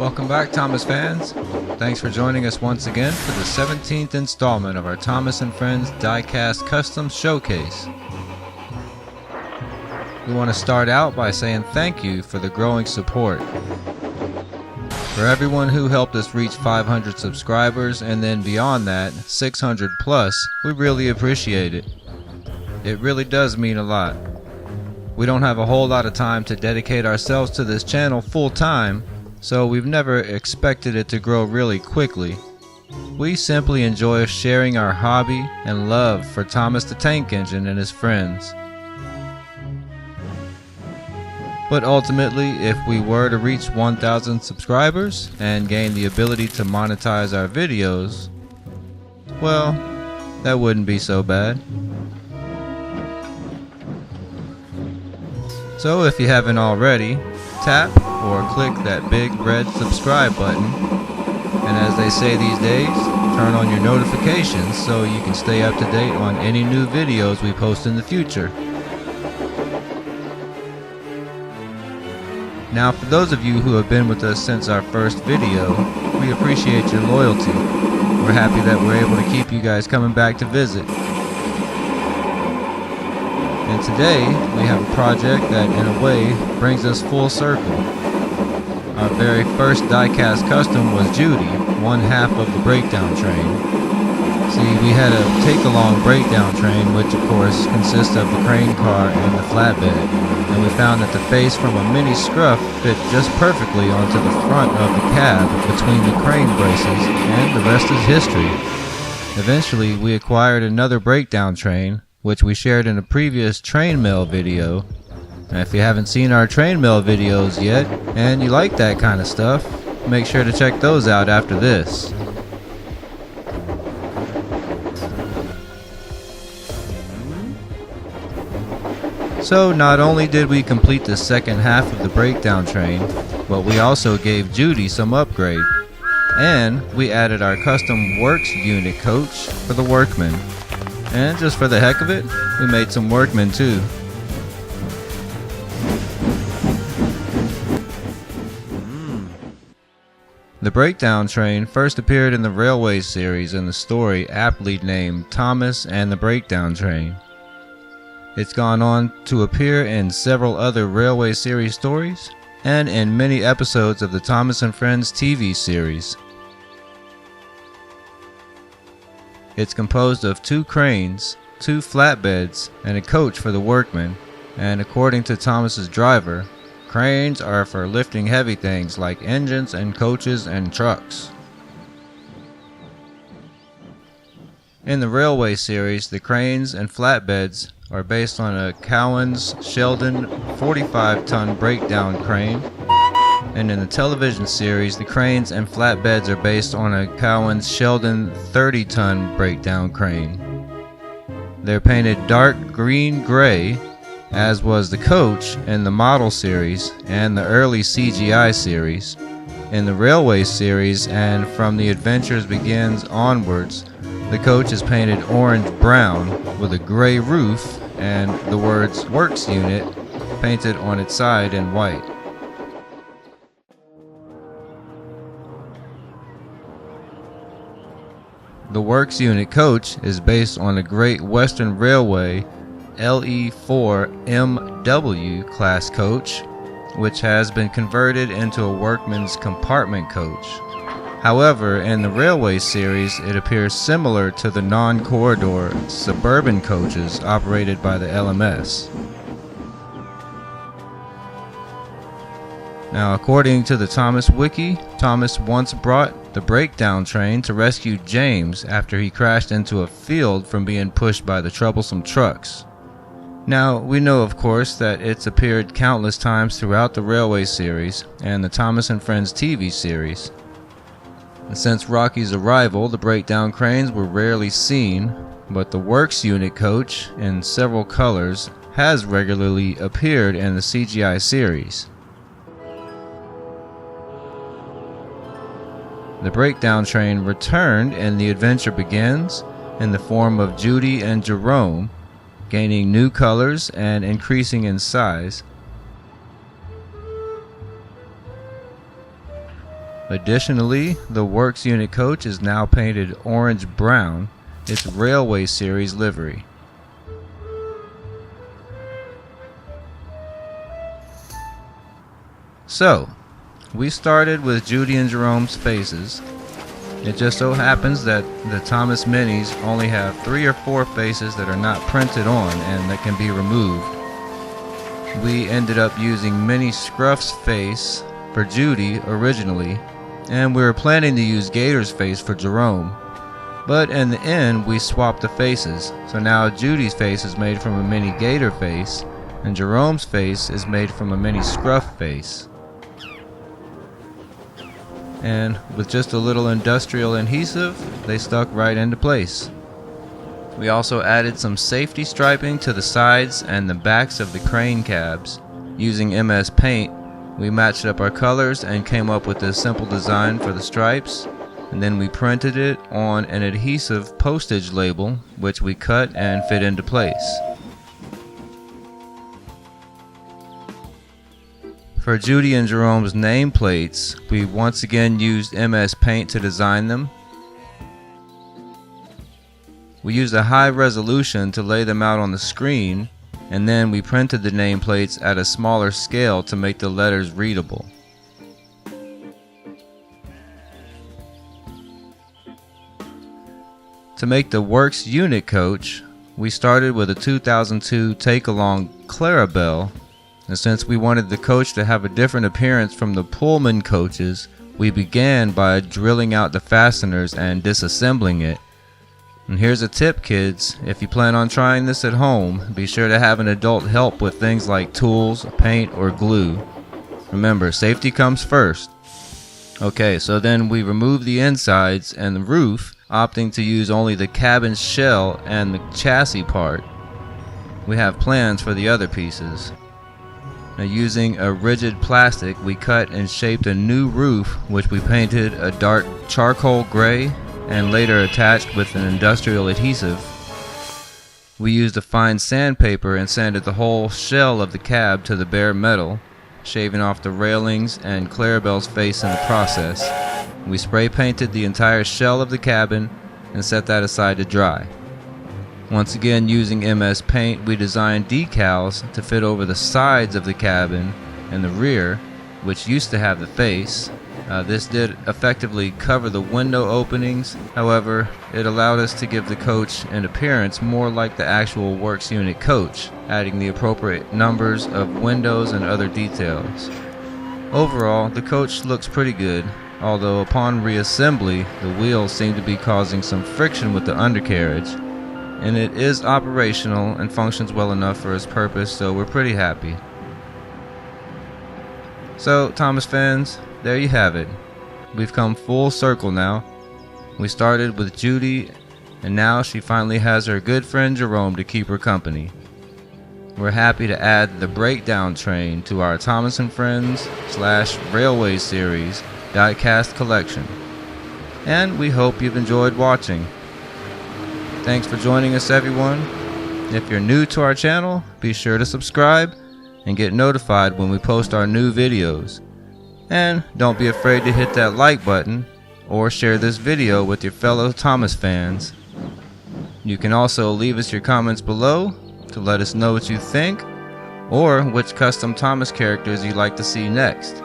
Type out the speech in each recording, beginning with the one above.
Welcome back, Thomas fans. Thanks for joining us once again for the 17th installment of our Thomas & Friends Diecast Custom Showcase. We want to start out by saying thank you for the growing support. For everyone who helped us reach 500 subscribers and then beyond that, 600 plus, we really appreciate it. It really does mean a lot. We don't have a whole lot of time to dedicate ourselves to this channel full time, so we've never expected it to grow really quickly. We simply enjoy sharing our hobby and love for Thomas the Tank Engine and his friends. But ultimately, if we were to reach 1,000 subscribers and gain the ability to monetize our videos, well, that wouldn't be so bad. So if you haven't already, tap or click that big red subscribe button, and as they say these days, turn on your notifications so you can stay up to date on any new videos we post in the future. Now, for those of you who have been with us since our first video, we appreciate your loyalty. We're happy that we're able to keep you guys coming back to visit. And today, we have a project that, in a way, brings us full circle. Our very first diecast custom was Judy, one half of the breakdown train. See, we had a take-along breakdown train, which of course consists of the crane car and the flatbed, and we found that the face from a mini scruff fit just perfectly onto the front of the cab between the crane braces, and the rest is history. Eventually, we acquired another breakdown train, which we shared in a previous train mail video. And if you haven't seen our train mail videos yet, and you like that kind of stuff, make sure to check those out after this. So not only did we complete the second half of the breakdown train, but we also gave Judy some upgrade. And we added our custom works unit coach for the workmen. And just for the heck of it, we made some workmen too. The breakdown train first appeared in the Railway series in the story aptly named Thomas and the Breakdown Train. It's gone on to appear in several other Railway series stories and in many episodes of the Thomas & Friends TV series. It's composed of 2 cranes, 2 flatbeds, and a coach for the workmen, and according to Thomas's driver, cranes are for lifting heavy things like engines and coaches and trucks. In the Railway series, the cranes and flatbeds are based on a Cowans Sheldon 45-ton breakdown crane, and in the television series, the cranes and flatbeds are based on a Cowans Sheldon 30-ton breakdown crane. They're painted dark green-gray, as was the coach in the model series and the early CGI series. In the Railway series and from The Adventures Begins onwards, the coach is painted orange-brown with a gray roof and the words Works Unit painted on its side in white. The Works Unit coach is based on the Great Western Railway LE4MW class coach, which has been converted into a workman's compartment coach. However, in the Railway series, it appears similar to the non-corridor suburban coaches operated by the LMS. Now, according to the Thomas Wiki, Thomas once brought the breakdown train to rescue James after he crashed into a field from being pushed by the troublesome trucks. Now, we know of course that it's appeared countless times throughout the Railway series and the Thomas & Friends TV series. And since Rocky's arrival, the breakdown cranes were rarely seen, but the Works Unit coach, in several colors, has regularly appeared in the CGI series. The breakdown train returned in The Adventure Begins in the form of Judy and Jerome, gaining new colors and increasing in size. Additionally, the Works unit coach is now painted orange-brown, its Railway Series livery. So, we started with Judy and Jerome's faces. It just so happens that the Thomas Minis only have 3 or 4 faces that are not printed on and that can be removed. We ended up using Mini Scruff's face for Judy originally, and we were planning to use Gator's face for Jerome. But in the end, we swapped the faces, so now Judy's face is made from a Mini Gator face, and Jerome's face is made from a Mini Scruff face. And with just a little industrial adhesive, they stuck right into place. We also added some safety striping to the sides and the backs of the crane cabs. Using MS Paint, we matched up our colors and came up with this simple design for the stripes, and then we printed it on an adhesive postage label, which we cut and fit into place. For Judy and Jerome's nameplates, we once again used MS Paint to design them. We used a high resolution to lay them out on the screen, and then we printed the nameplates at a smaller scale to make the letters readable. To make the Works unit coach, we started with a 2002 take-along Clarabelle. And since we wanted the coach to have a different appearance from the Pullman coaches, we began by drilling out the fasteners and disassembling it. And here's a tip, kids: if you plan on trying this at home, be sure to have an adult help with things like tools, paint, or glue. Remember, safety comes first. Okay, so then we removed the insides and the roof, opting to use only the cabin shell and the chassis part. We have plans for the other pieces. Now, using a rigid plastic, we cut and shaped a new roof, which we painted a dark charcoal gray and later attached with an industrial adhesive. We used a fine sandpaper and sanded the whole shell of the cab to the bare metal, shaving off the railings and Clarabelle's face in the process. We spray painted the entire shell of the cabin and set that aside to dry. Once again, using MS Paint, we designed decals to fit over the sides of the cabin and the rear, which used to have the face. This did effectively cover the window openings. However, it allowed us to give the coach an appearance more like the actual Works unit coach, adding the appropriate numbers of windows and other details. Overall, the coach looks pretty good, although upon reassembly, the wheels seem to be causing some friction with the undercarriage. And it is operational and functions well enough for its purpose, so we're pretty happy. So, Thomas fans, there you have it. We've come full circle now. We started with Judy, and now she finally has her good friend Jerome to keep her company. We're happy to add the breakdown train to our Thomas & Friends / Railway Series diecast collection. And we hope you've enjoyed watching. Thanks for joining us, everyone. If you're new to our channel, be sure to subscribe and get notified when we post our new videos. And don't be afraid to hit that like button or share this video with your fellow Thomas fans. You can also leave us your comments below to let us know what you think or which custom Thomas characters you'd like to see next.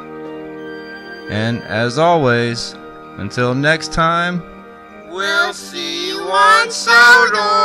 And as always, until next time, we'll see you on Saturday.